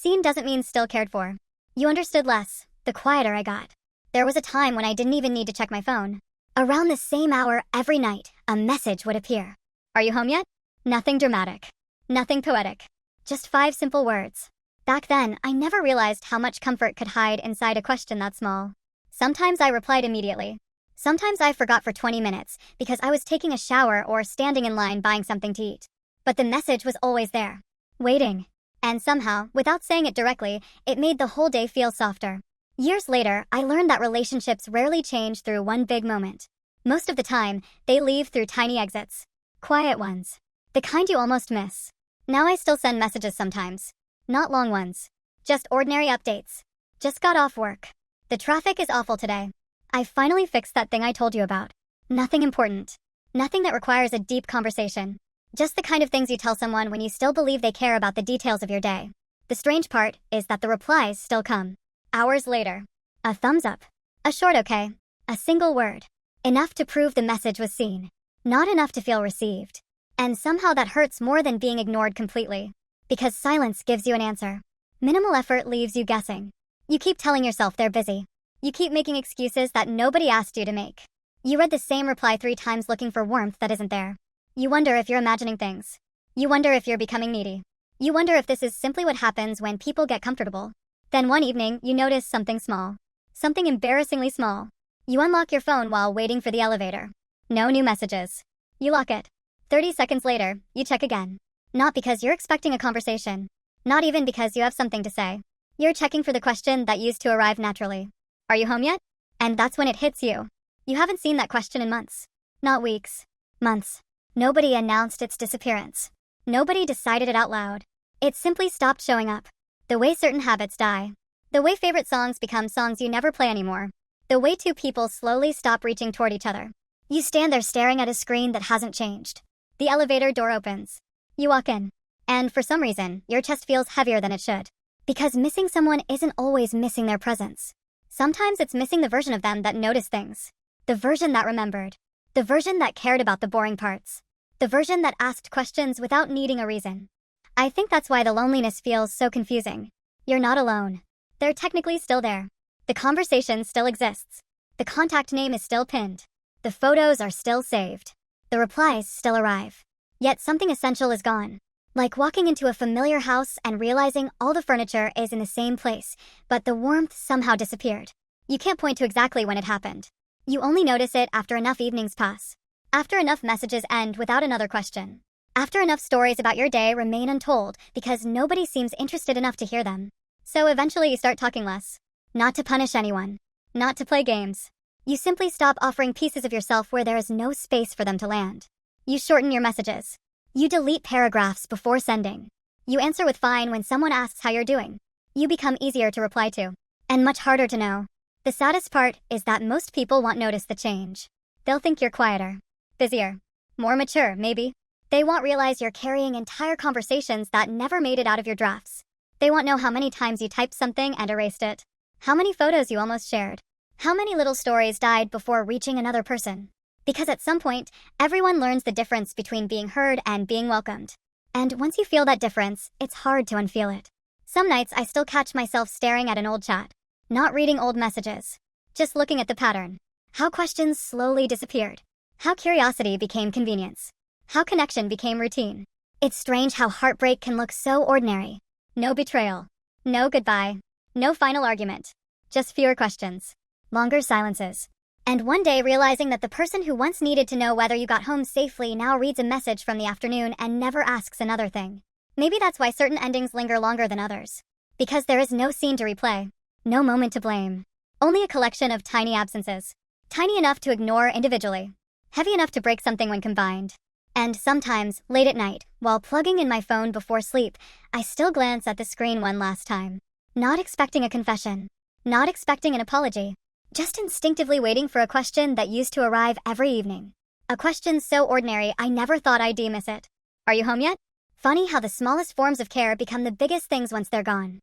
Seen doesn't mean still cared for. You understood less, the quieter I got. There was a time when I didn't even need to check my phone. Around the same hour every night, a message would appear. Are you home yet? Nothing dramatic. Nothing poetic. Just 5 simple words. Back then, I never realized how much comfort could hide inside a question that small. Sometimes I replied immediately. Sometimes I forgot for 20 minutes because I was taking a shower or standing in line buying something to eat. But the message was always there, waiting. And somehow, without saying it directly, it made the whole day feel softer. Years later, I learned that relationships rarely change through one big moment. Most of the time, they leave through tiny exits. Quiet ones. The kind you almost miss. Now I still send messages sometimes. Not long ones. Just ordinary updates. Just got off work. The traffic is awful today. I finally fixed that thing I told you about. Nothing important. Nothing that requires a deep conversation. Just the kind of things you tell someone when you still believe they care about the details of your day. The strange part is that the replies still come. Hours later. A thumbs up. A short okay. A single word. Enough to prove the message was seen. Not enough to feel received. And somehow that hurts more than being ignored completely. Because silence gives you an answer. Minimal effort leaves you guessing. You keep telling yourself they're busy. You keep making excuses that nobody asked you to make. You read the same reply 3 times looking for warmth that isn't there. You wonder if you're imagining things. You wonder if you're becoming needy. You wonder if this is simply what happens when people get comfortable. Then one evening, you notice something small. Something embarrassingly small. You unlock your phone while waiting for the elevator. No new messages. You lock it. 30 seconds later, you check again. Not because you're expecting a conversation. Not even because you have something to say. You're checking for the question that used to arrive naturally. Are you home yet? And that's when it hits you. You haven't seen that question in months. Not weeks. Months. Nobody announced its disappearance. Nobody decided it out loud. It simply stopped showing up. The way certain habits die. The way favorite songs become songs you never play anymore. The way 2 people slowly stop reaching toward each other. You stand there staring at a screen that hasn't changed. The elevator door opens. You walk in. And for some reason, your chest feels heavier than it should. Because missing someone isn't always missing their presence. Sometimes it's missing the version of them that noticed things. The version that remembered. The version that cared about the boring parts. The version that asked questions without needing a reason. I think that's why the loneliness feels so confusing. You're not alone. They're technically still there. The conversation still exists. The contact name is still pinned. The photos are still saved. The replies still arrive. Yet something essential is gone. Like walking into a familiar house and realizing all the furniture is in the same place, but the warmth somehow disappeared. You can't point to exactly when it happened. You only notice it after enough evenings pass. After enough messages end without another question. After enough stories about your day remain untold because nobody seems interested enough to hear them. So eventually you start talking less. Not to punish anyone. Not to play games. You simply stop offering pieces of yourself where there is no space for them to land. You shorten your messages. You delete paragraphs before sending. You answer with fine when someone asks how you're doing. You become easier to reply to. And much harder to know. The saddest part is that most people won't notice the change. They'll think you're quieter. Busier. More mature, maybe. They won't realize you're carrying entire conversations that never made it out of your drafts. They won't know how many times you typed something and erased it. How many photos you almost shared. How many little stories died before reaching another person. Because at some point, everyone learns the difference between being heard and being welcomed. And once you feel that difference, it's hard to unfeel it. Some nights I still catch myself staring at an old chat. Not reading old messages. Just looking at the pattern. How questions slowly disappeared. How curiosity became convenience. How connection became routine. It's strange how heartbreak can look so ordinary. No betrayal. No goodbye. No final argument. Just fewer questions. Longer silences. And one day realizing that the person who once needed to know whether you got home safely now reads a message from the afternoon and never asks another thing. Maybe that's why certain endings linger longer than others. Because there is no scene to replay. No moment to blame. Only a collection of tiny absences. Tiny enough to ignore individually. Heavy enough to break something when combined. And sometimes, late at night, while plugging in my phone before sleep, I still glance at the screen one last time. Not expecting a confession. Not expecting an apology. Just instinctively waiting for a question that used to arrive every evening. A question so ordinary I never thought I'd miss it. Are you home yet? Funny how the smallest forms of care become the biggest things once they're gone.